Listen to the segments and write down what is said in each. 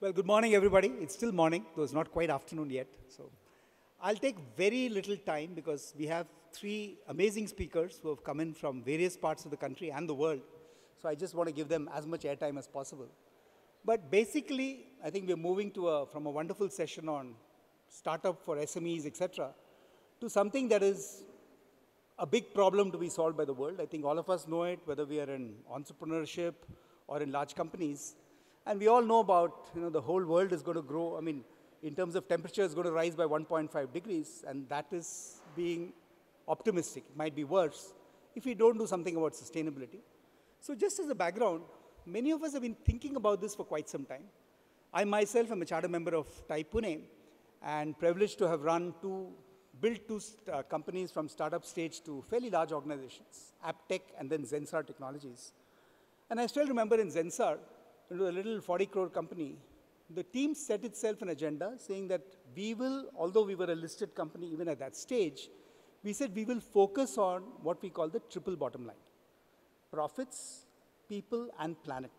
Well, good morning, everybody. It's still morning, though it's not quite afternoon yet. So I'll take very little time because we have three amazing speakers who have come in from various parts of the country and the world. So I just want to give them as much airtime as possible. But basically, I think we're moving from a wonderful session on startup for SMEs, etc., to something that is a big problem to be solved by the world. I think all of us know it, whether we are in entrepreneurship or in large companies. And we all know about, the whole world is going to grow. I mean, in terms of temperature, it's going to rise by 1.5 degrees, and that is being optimistic. It might be worse if we don't do something about sustainability. So just as a background, many of us have been thinking about this for quite some time. I myself am a charter member of TiE Pune and privileged to have built two companies from startup stage to fairly large organizations, AppTech and then Zensar Technologies. And I still remember in Zensar, a little 40 crore company, the team set itself an agenda saying that we will, although we were a listed company even at that stage, we said we will focus on what we call the triple bottom line: profits, people, and planet.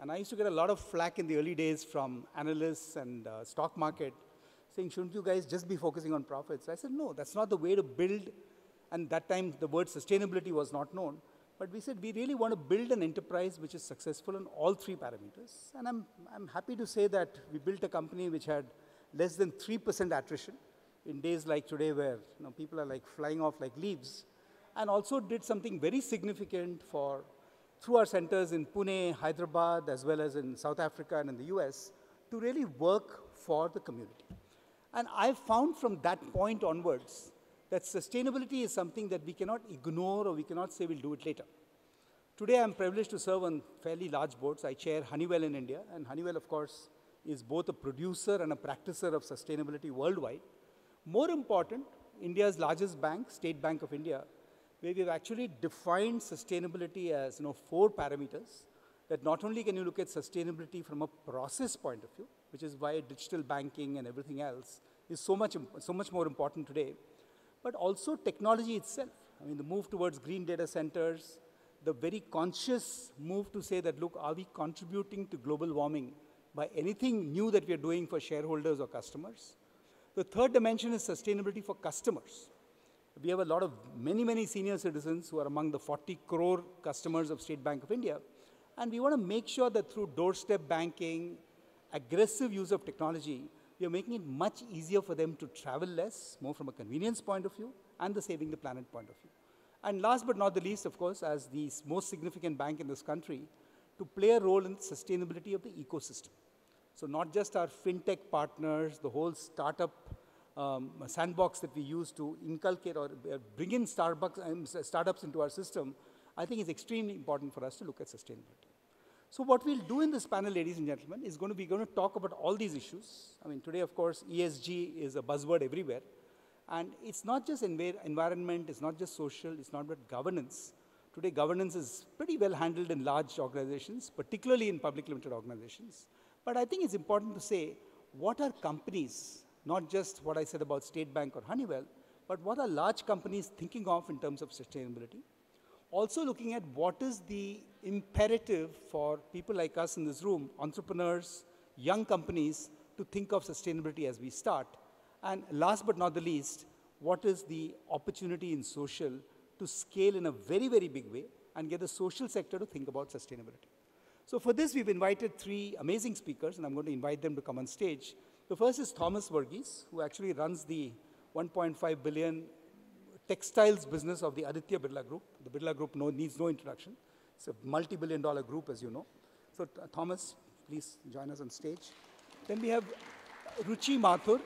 And I used to get a lot of flack in the early days from analysts and stock market saying, shouldn't you guys just be focusing on profits? I said, no, that's not the way to build. And that time, the word sustainability was not known. But we said, we really want to build an enterprise which is successful on all three parameters. And I'm happy to say that we built a company which had less than 3% attrition in days like today where people are like flying off like leaves. And also did something very significant through our centers in Pune, Hyderabad, as well as in South Africa and in the US, to really work for the community. And I found from that point onwards that sustainability is something that we cannot ignore or we cannot say we'll do it later. Today, I'm privileged to serve on fairly large boards. I chair Honeywell in India, and Honeywell, of course, is both a producer and a practicer of sustainability worldwide. More important, India's largest bank, State Bank of India, where we've actually defined sustainability as 4 parameters, that not only can you look at sustainability from a process point of view, which is why digital banking and everything else is so much more important today, but also technology itself. I mean, the move towards green data centers, the very conscious move to say that, look, are we contributing to global warming by anything new that we are doing for shareholders or customers? The third dimension is sustainability for customers. We have a lot of many senior citizens who are among the 40 crore customers of State Bank of India. And we want to make sure that through doorstep banking, aggressive use of technology, we are making it much easier for them to travel less, more from a convenience point of view, and the saving the planet point of view. And last but not the least, of course, as the most significant bank in this country, to play a role in the sustainability of the ecosystem. So not just our fintech partners, the whole startup sandbox that we use to inculcate or bring in startups into our system, I think is extremely important for us to look at sustainability. So what we'll do in this panel, ladies and gentlemen, is going to talk about all these issues. I mean, today, of course, ESG is a buzzword everywhere. And it's not just environment, it's not just social, it's not about governance. Today, governance is pretty well handled in large organizations, particularly in public limited organizations. But I think it's important to say, what are companies, not just what I said about State Bank or Honeywell, but what are large companies thinking of in terms of sustainability? Also looking at what is the imperative for people like us in this room, entrepreneurs, young companies, to think of sustainability as we start. And last but not the least, what is the opportunity in social to scale in a very big way and get the social sector to think about sustainability. So for this, we've invited 3 amazing speakers, and I'm going to invite them to come on stage. The first is Thomas Verghese, who actually runs the 1.5 billion textiles business of the Aditya Birla Group. The Birla Group needs no introduction. It's a multi-billion-dollar group, as you know. So Thomas, please join us on stage. Then we have Ruchi Mathur.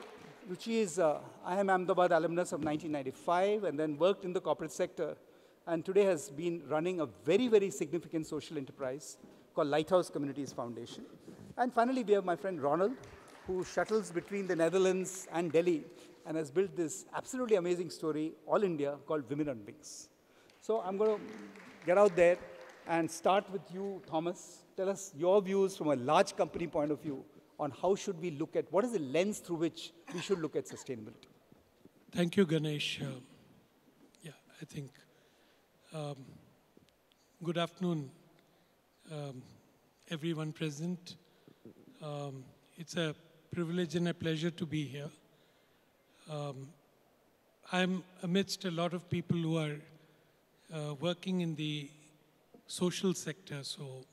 Ruchi is IIM Ahmedabad alumnus of 1995 and then worked in the corporate sector and today has been running a very significant social enterprise called Lighthouse Communities Foundation. And finally, we have my friend Ronald, who shuttles between the Netherlands and Delhi and has built this absolutely amazing story, all India, called Women on Wings. So I'm going to get out there and start with you, Thomas. Tell us your views from a large company point of view on how should we look at, what is the lens through which we should look at sustainability? Thank you, Ganesh. Yeah, I think good afternoon, everyone present. It's a privilege and a pleasure to be here. I'm amidst a lot of people who are working in the social sector. So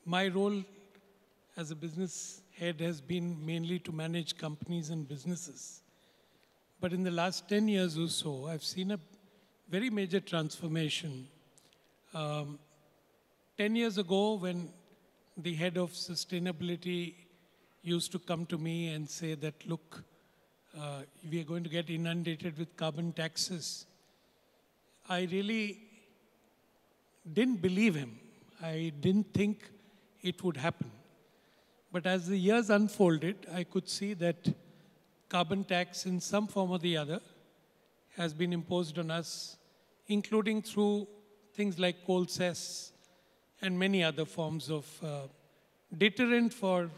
my role as a business head has been mainly to manage companies and businesses. But in the last 10 years or so, I've seen a very major transformation. 10 years ago, when the head of sustainability used to come to me and say that, look, we are going to get inundated with carbon taxes, I really didn't believe him. I didn't think it would happen. But as the years unfolded, I could see that carbon tax in some form or the other has been imposed on us, including through things like coal cess and many other forms of deterrent for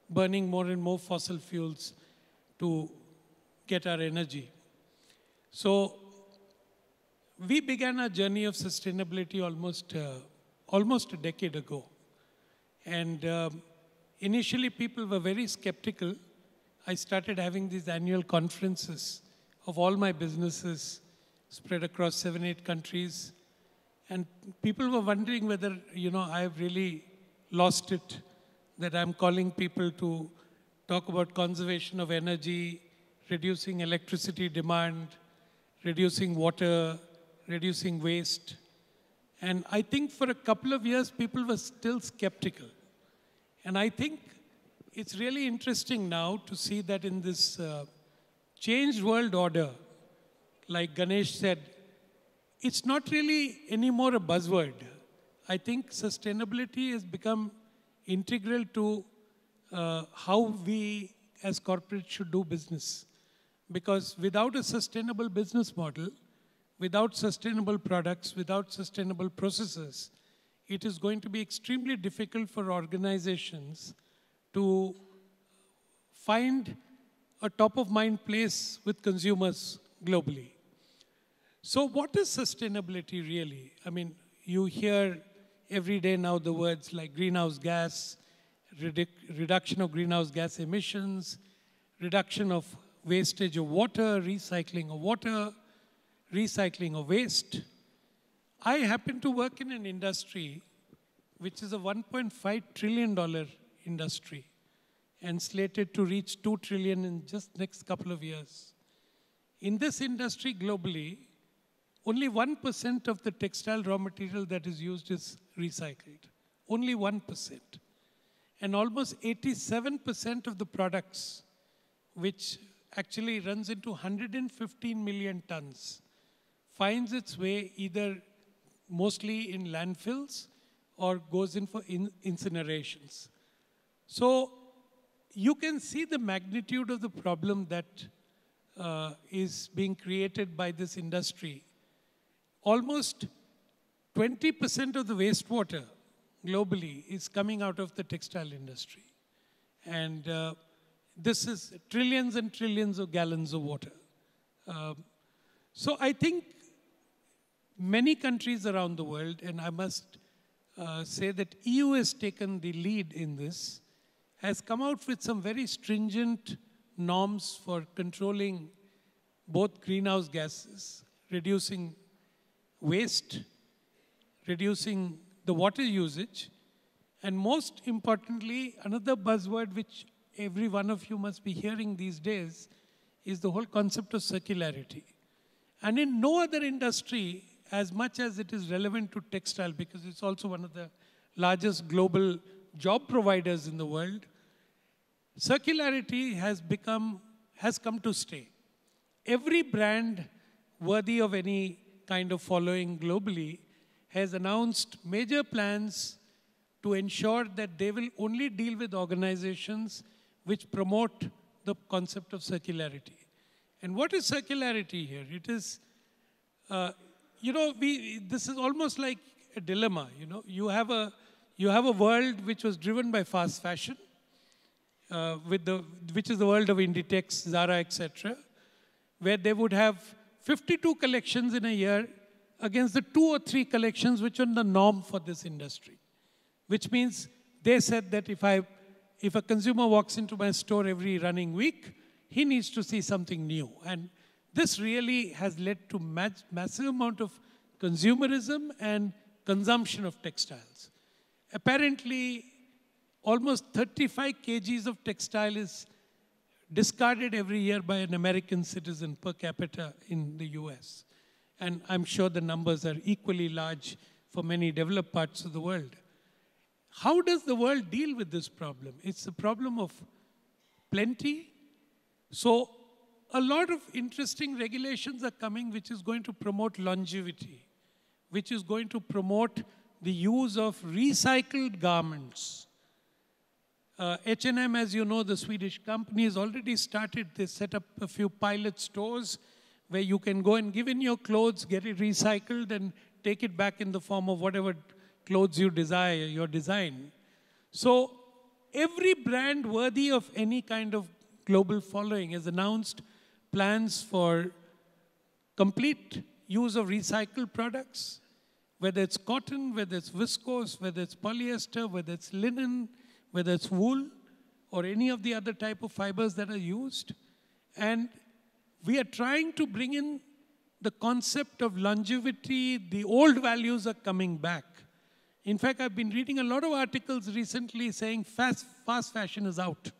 burning more and more fossil fuels to get our energy. So we began our journey of sustainability almost a decade ago. And initially people were very skeptical. I started having these annual conferences of all my businesses spread across 7, 8 countries. And people were wondering whether, I've really lost it, that I'm calling people to talk about conservation of energy, reducing electricity demand, reducing water, reducing waste. And I think for a couple of years, people were still skeptical. And I think it's really interesting now to see that in this changed world order, like Ganesh said, it's not really anymore a buzzword. I think sustainability has become integral to how we as corporates should do business. Because without a sustainable business model, without sustainable products, without sustainable processes, it is going to be extremely difficult for organizations to find a top-of-mind place with consumers globally. So what is sustainability really? I mean, you hear every day now the words like greenhouse gas, reduction of greenhouse gas emissions, reduction of wastage of water, recycling of waste. I happen to work in an industry which is a $1.5 trillion industry and slated to reach $2 trillion in just next couple of years. In this industry globally, only 1% of the textile raw material that is used is recycled. Only 1%. And almost 87% of the products, which actually runs into 115 million tons, finds its way either mostly in landfills or goes in for incinerations. So you can see the magnitude of the problem that is being created by this industry. Almost 20% of the wastewater globally is coming out of the textile industry. And this is trillions and trillions of gallons of water. So I think many countries around the world, and I must say that EU has taken the lead in this, has come out with some very stringent norms for controlling both greenhouse gases, reducing waste, reducing the water usage, and most importantly, another buzzword which every one of you must be hearing these days is the whole concept of circularity. And in no other industry, as much as it is relevant to textile, because it's also one of the largest global job providers in the world, circularity has come to stay. Every brand worthy of any kind of following globally has announced major plans to ensure that they will only deal with organizations which promote the concept of circularity. And what is circularity here? It is, this is almost like a dilemma. You have a world which was driven by fast fashion, which is the world of Inditex, Zara, etc., where they would have 52 collections in a year against the 2 or 3 collections which are the norm for this industry. Which means they said that if I if a consumer walks into my store every running week, he needs to see something new. And this really has led to massive amount of consumerism and consumption of textiles. Apparently, almost 35 kgs of textile is discarded every year by an American citizen per capita in the US. And I'm sure the numbers are equally large for many developed parts of the world. How does the world deal with this problem? It's a problem of plenty. So a lot of interesting regulations are coming which is going to promote longevity, which is going to promote the use of recycled garments. H&M, as you know, the Swedish company, has already started. They set up a few pilot stores where you can go and give in your clothes, get it recycled, and take it back in the form of whatever clothes you desire, your design. So every brand worthy of any kind of global following has announced plans for complete use of recycled products, whether it's cotton, whether it's viscose, whether it's polyester, whether it's linen, whether it's wool, or any of the other type of fibers that are used. And we are trying to bring in the concept of longevity. The old values are coming back. In fact, I've been reading a lot of articles recently saying fast fashion is out.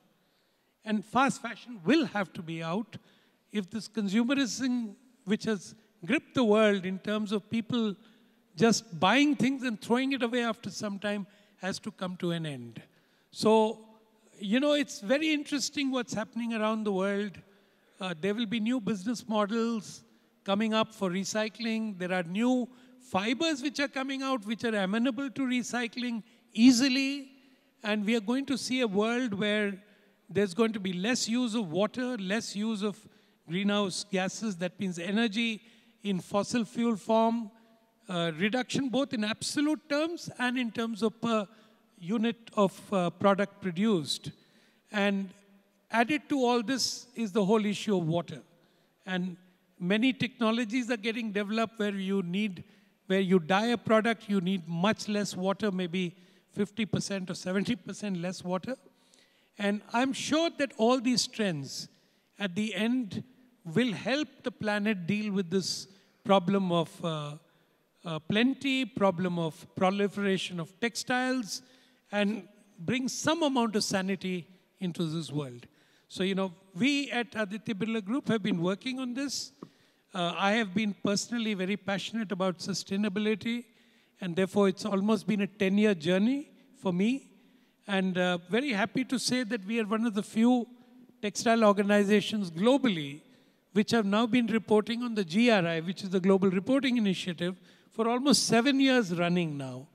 And fast fashion will have to be out if this consumerism, which has gripped the world in terms of people just buying things and throwing it away after some time, has to come to an end. So, you know, it's very interesting what's happening around the world. There will be new business models coming up for recycling. There are new fibers which are coming out which are amenable to recycling easily. And we are going to see a world where there's going to be less use of water, less use of greenhouse gases. That means energy in fossil fuel form, reduction both in absolute terms and in terms of per unit of product produced. And added to all this is the whole issue of water. And many technologies are getting developed where you dye a product, you need much less water, maybe 50% or 70% less water. And I'm sure that all these trends at the end will help the planet deal with this problem of plenty, problem of proliferation of textiles, and bring some amount of sanity into this world. So, you know, we at Aditya Birla Group have been working on this. I have been personally very passionate about sustainability, and therefore it's almost been a 10-year journey for me. And very happy to say that we are one of the few textile organizations globally which have now been reporting on the GRI, which is the Global Reporting Initiative, for almost 7 years running now.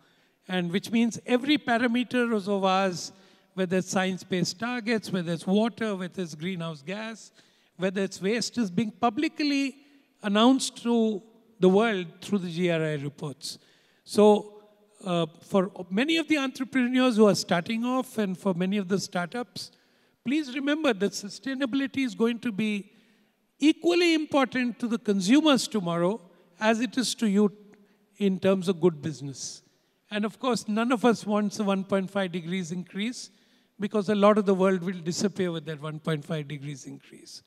And which means every parameter of ours, whether it's science-based targets, whether it's water, whether it's greenhouse gas, whether it's waste, is being publicly announced to the world through the GRI reports. So for many of the entrepreneurs who are starting off and for many of the startups, please remember that sustainability is going to be equally important to the consumers tomorrow as it is to you in terms of good business. And of course, none of us wants a 1.5 degrees increase because a lot of the world will disappear with that 1.5 degrees increase.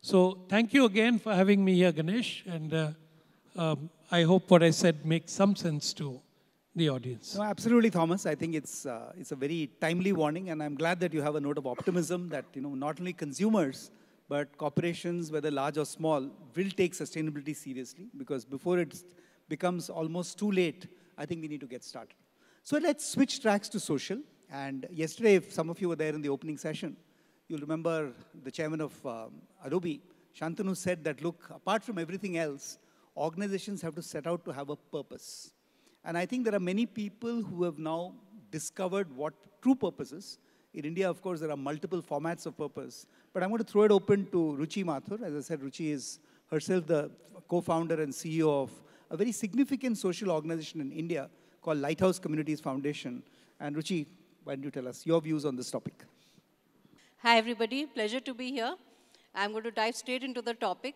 So thank you again for having me here, Ganesh. And I hope what I said makes some sense to the audience. No, absolutely, Thomas. I think it's a very timely warning, and I'm glad that you have a note of optimism that, you know, not only consumers, but corporations, whether large or small, will take sustainability seriously, because before it becomes almost too late, I think we need to get started. So let's switch tracks to social. And yesterday, if some of you were there in the opening session, you'll remember the chairman of Adobe, Shantanu, said that, look, apart from everything else, organizations have to set out to have a purpose. And I think there are many people who have now discovered what true purpose is. In India, of course, there are multiple formats of purpose. But I'm going to throw it open to Ruchi Mathur. As I said, Ruchi is herself the co-founder and CEO of a very significant social organization in India called Lighthouse Communities Foundation. And Ruchi, why don't you tell us your views on this topic? Hi, everybody. Pleasure to be here. I'm going to dive straight into the topic.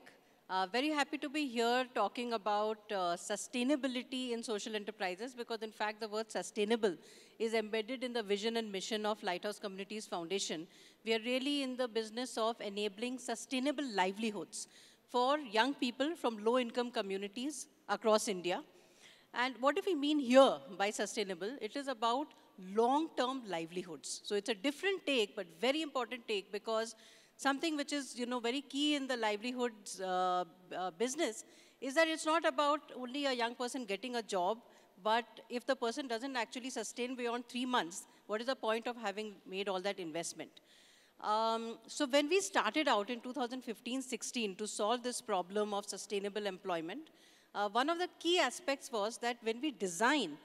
Very happy to be here talking about sustainability in social enterprises, because in fact the word sustainable is embedded in the vision and mission of Lighthouse Communities Foundation. We are really in the business of enabling sustainable livelihoods for young people from low-income communities across India. And what do we mean here by sustainable? It is about long-term livelihoods. So it's a different take, but very important take, because something which is, very key in the livelihoods business is that it's not about only a young person getting a job, but if the person doesn't actually sustain beyond 3 months, what is the point of having made all that investment? So when we started out in 2015-16 to solve this problem of sustainable employment, one of the key aspects was that when we design,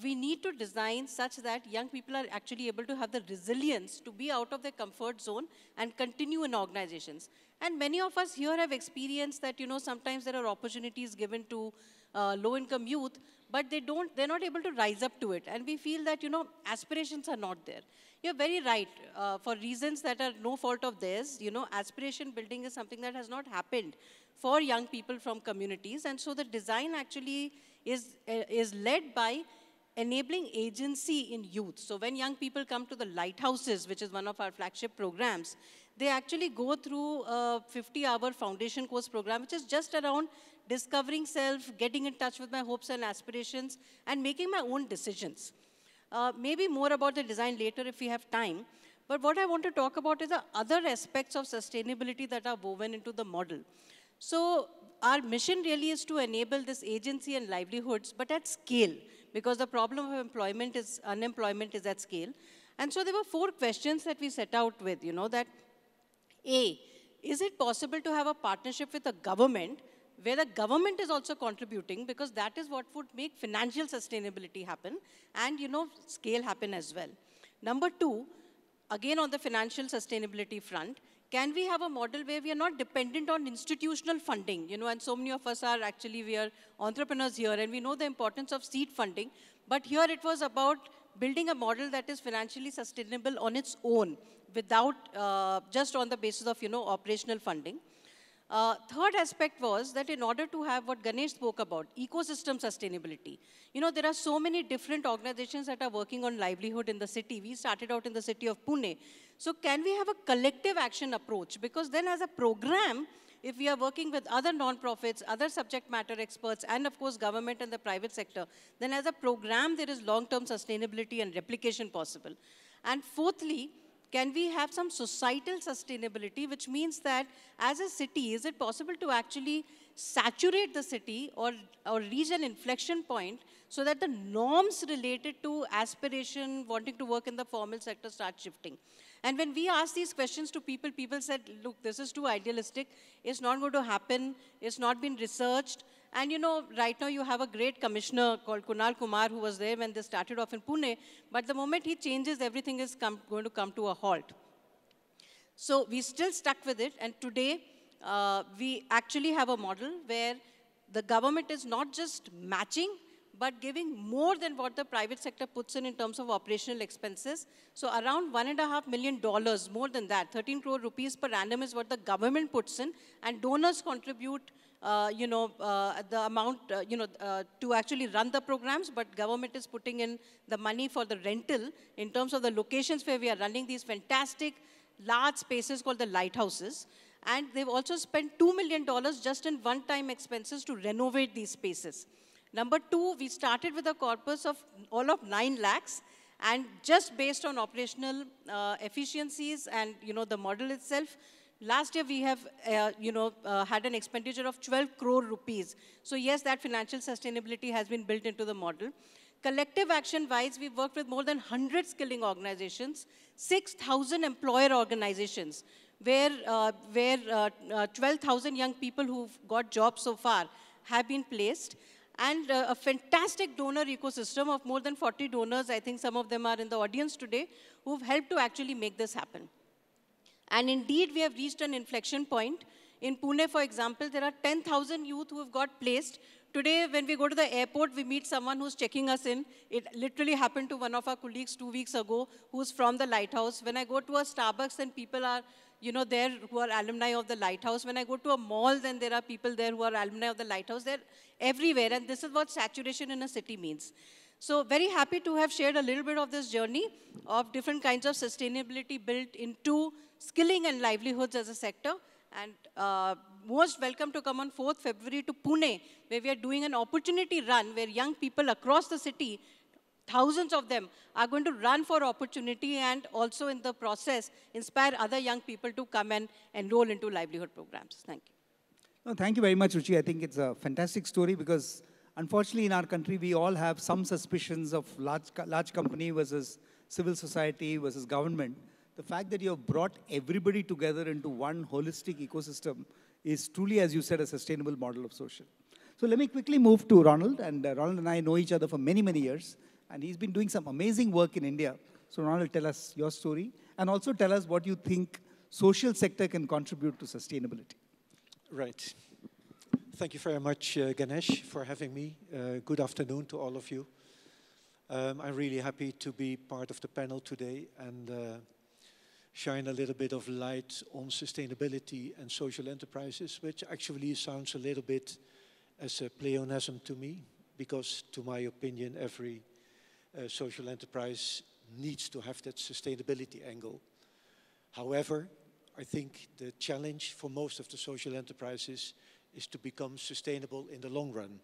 we need to design such that young people are actually able to have the resilience to be out of their comfort zone and continue in organizations. And many of us here have experienced that, sometimes there are opportunities given to low-income youth, but they're not able to rise up to it. And we feel that, aspirations are not there. You're very right. For reasons that are no fault of theirs, aspiration building is something that has not happened for young people from communities. And so the design actually is led by enabling agency in youth. So when young people come to the Lighthouses, which is one of our flagship programs, they actually go through a 50-hour foundation course program, which is just around discovering self, getting in touch with my hopes and aspirations, and making my own decisions. Maybe more about the design later if we have time. But what I want to talk about is the other aspects of sustainability that are woven into the model. So our mission really is to enable this agency and livelihoods, but at scale, because the problem of unemployment is at scale. And so there were 4 questions that we set out with, that A, is it possible to have a partnership with a government where the government is also contributing, because that is what would make financial sustainability happen and, scale happen as well. Number 2, again on the financial sustainability front, can we have a model where we are not dependent on institutional funding? And so many of us are actually, we are entrepreneurs here, and we know the importance of seed funding. But here it was about building a model that is financially sustainable on its own, without just on the basis of, operational funding. Third aspect was that in order to have what Ganesh spoke about, ecosystem sustainability. There are so many different organizations that are working on livelihood in the city. We started out in the city of Pune. So can we have a collective action approach? Because then as a program, if we are working with other non-profits, other subject matter experts, and of course government and the private sector, then as a program there is long-term sustainability and replication possible. And fourthly, can we have some societal sustainability, which means that as a city, is it possible to actually saturate the city or reach an inflection point so that the norms related to aspiration, wanting to work in the formal sector start shifting? And when we asked these questions to people, people said, look, this is too idealistic. It's not going to happen. It's not been researched. And right now you have a great commissioner called Kunal Kumar who was there when they started off in Pune. But the moment he changes, everything is going to come to a halt. So we still stuck with it. And today, we actually have a model where the government is not just matching, but giving more than what the private sector puts in terms of operational expenses. So around $1.5 million, more than that, 13 crore rupees per annum is what the government puts in, and donors contribute the amount, to actually run the programs, but government is putting in the money for the rental in terms of the locations where we are running these fantastic large spaces called the lighthouses. And they've also spent $2 million just in one-time expenses to renovate these spaces. Number 2, we started with a corpus of all of 9 lakhs, and just based on operational efficiencies and, the model itself, last year we have, had an expenditure of 12 crore rupees. So yes, that financial sustainability has been built into the model. Collective action-wise, we've worked with more than 100 skilling organizations, 6,000 employer organizations, where 12,000 young people who've got jobs so far have been placed. And a fantastic donor ecosystem of more than 40 donors, I think some of them are in the audience today, who've helped to actually make this happen. And indeed, we have reached an inflection point. In Pune, for example, there are 10,000 youth who have got placed. Today, when we go to the airport, we meet someone who's checking us in. It literally happened to one of our colleagues 2 weeks ago, who's from the Lighthouse. When I go to a Starbucks and people are you know, there who are alumni of the Lighthouse. When I go to a mall, then there are people there who are alumni of the Lighthouse. They're everywhere, and this is what saturation in a city means. So very happy to have shared a little bit of this journey of different kinds of sustainability built into skilling and livelihoods as a sector. And most welcome to come on 4th February to Pune, where we are doing an opportunity run where young people across the city, thousands of them, are going to run for opportunity and also in the process inspire other young people to come and enroll into livelihood programs. Thank you. No, thank you very much, Ruchi. I think it's a fantastic story because unfortunately in our country we all have some suspicions of large company versus civil society versus government. The fact that you have brought everybody together into one holistic ecosystem is truly, as you said, a sustainable model of social. So let me quickly move to Ronald. And Ronald and I know each other for many, many years. And he's been doing some amazing work in India. So Ronald, tell us your story. And also tell us what you think social sector can contribute to sustainability. Right. Thank you very much, Ganesh, for having me. Good afternoon to all of you. I'm really happy to be part of the panel today and shine a little bit of light on sustainability and social enterprises, which actually sounds a little bit as a pleonasm to me, because to my opinion, every social enterprise needs to have that sustainability angle. However, I think the challenge for most of the social enterprises is to become sustainable in the long run.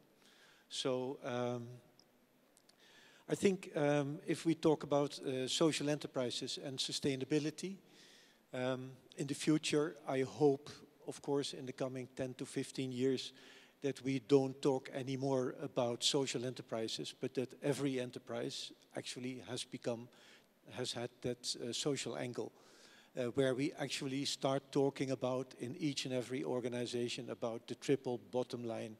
So I think if we talk about social enterprises and sustainability, in the future, I hope, of course, in the coming 10 to 15 years, that we don't talk anymore about social enterprises, but that every enterprise actually has had that social angle, where we actually start talking about in each and every organization about the triple bottom line.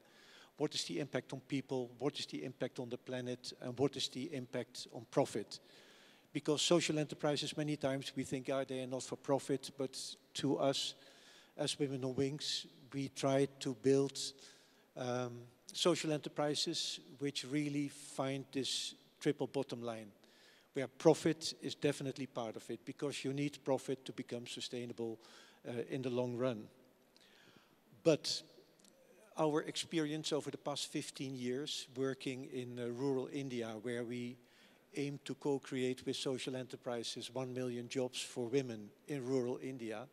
What is the impact on people? What is the impact on the planet? And what is the impact on profit? Because social enterprises, many times we think, they are not for profit, but to us, as Women on Wings, we try to build social enterprises which really find this triple bottom line, where profit is definitely part of it, because you need profit to become sustainable in the long run. But our experience over the past 15 years working in rural India, where we aim to co-create with social enterprises 1 million jobs for women in rural India,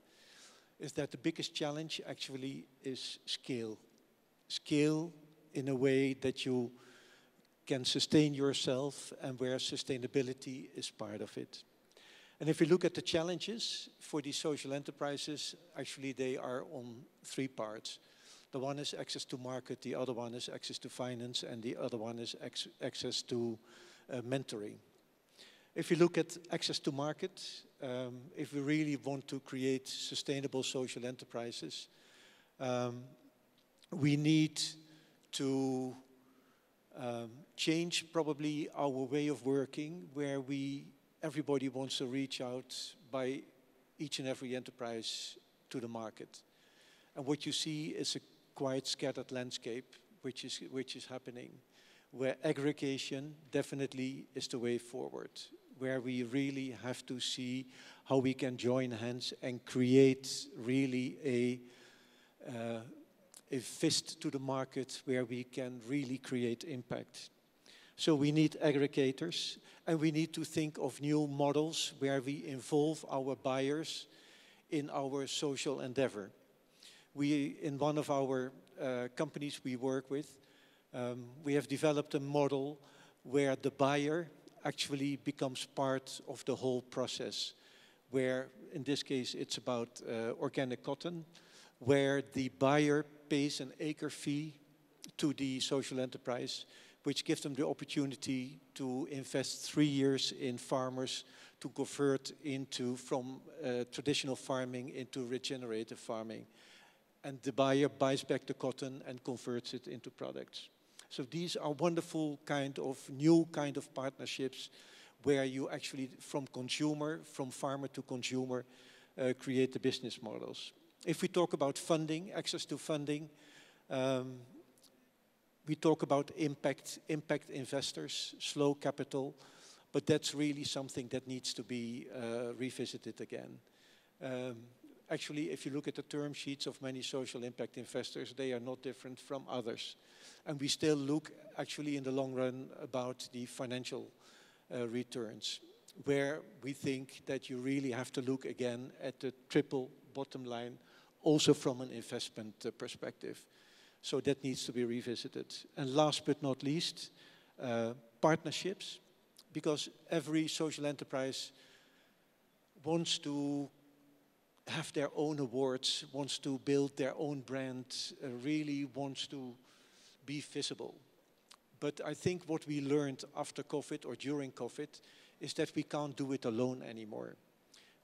is that the biggest challenge actually is scale. Scale in a way that you can sustain yourself and where sustainability is part of it. And if we look at the challenges for these social enterprises, actually they are on 3 parts. The one is access to market, the other one is access to finance, and the other one is access to mentoring. If you look at access to market, if we really want to create sustainable social enterprises, we need to change probably our way of working, where everybody wants to reach out by each and every enterprise to the market. And what you see is a quite scattered landscape, which is happening, where aggregation definitely is the way forward, where we really have to see how we can join hands and create really a fist to the market where we can really create impact. So we need aggregators, and we need to think of new models where we involve our buyers in our social endeavor. In one of our companies we work with, we have developed a model where the buyer actually becomes part of the whole process, where in this case it's about organic cotton, where the buyer pays an acre fee to the social enterprise, which gives them the opportunity to invest 3 years in farmers to convert from traditional farming into regenerative farming. And the buyer buys back the cotton and converts it into products. So these are wonderful new kind of partnerships where you actually, from farmer to consumer, create the business models. If we talk about funding, access to funding, we talk about impact investors, slow capital, but that's really something that needs to be revisited again. Actually, if you look at the term sheets of many social impact investors, they are not different from others. And we still look, actually, in the long run, about the financial returns, where we think that you really have to look again at the triple bottom line, also from an investment perspective. So that needs to be revisited. And last but not least, partnerships, because every social enterprise wants to have their own awards, wants to build their own brand, really wants to be visible. But I think what we learned after COVID or during COVID is that we can't do it alone anymore.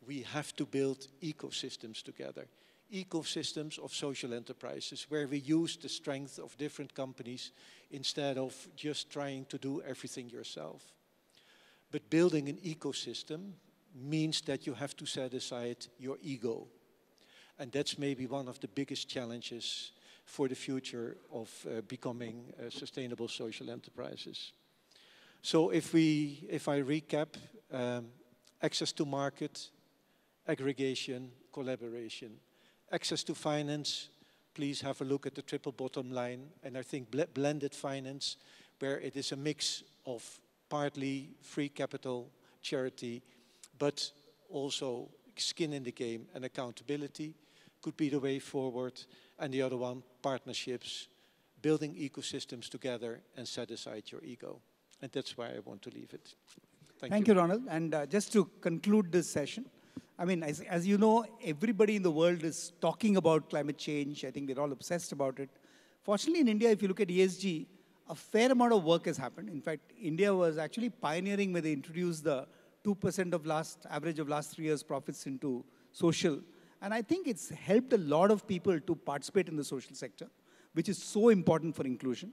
We have to build ecosystems together. Ecosystems of social enterprises where we use the strength of different companies instead of just trying to do everything yourself. But building an ecosystem means that you have to set aside your ego. And that's maybe one of the biggest challenges for the future of becoming sustainable social enterprises. So if I recap, access to market, aggregation, collaboration. Access to finance, please have a look at the triple bottom line. And I think blended finance, where it is a mix of partly free capital, charity, but also skin in the game and accountability could be the way forward. And the other one, partnerships, building ecosystems together and set aside your ego. And that's where I want to leave it. Thank you, Ronald. And just to conclude this session, I mean, as you know, everybody in the world is talking about climate change. I think we're all obsessed about it. Fortunately, in India, if you look at ESG, a fair amount of work has happened. In fact, India was actually pioneering when they introduced the 2% of average of last 3 years profits into social. And I think it's helped a lot of people to participate in the social sector, which is so important for inclusion.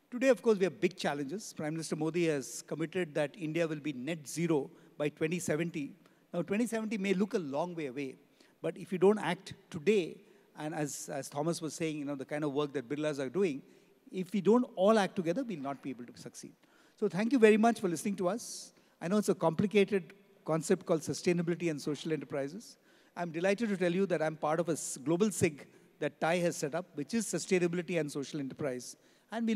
Today, of course, we have big challenges. Prime Minister Modi has committed that India will be net zero by 2070. Now, 2070 may look a long way away, but if you don't act today, and as Thomas was saying, you know, the kind of work that Birlas are doing, if we don't all act together, we'll not be able to succeed. So thank you very much for listening to us. I know it's a complicated concept called sustainability and social enterprises. I'm delighted to tell you that I'm part of a global SIG that TAI has set up, which is sustainability and social enterprise. And we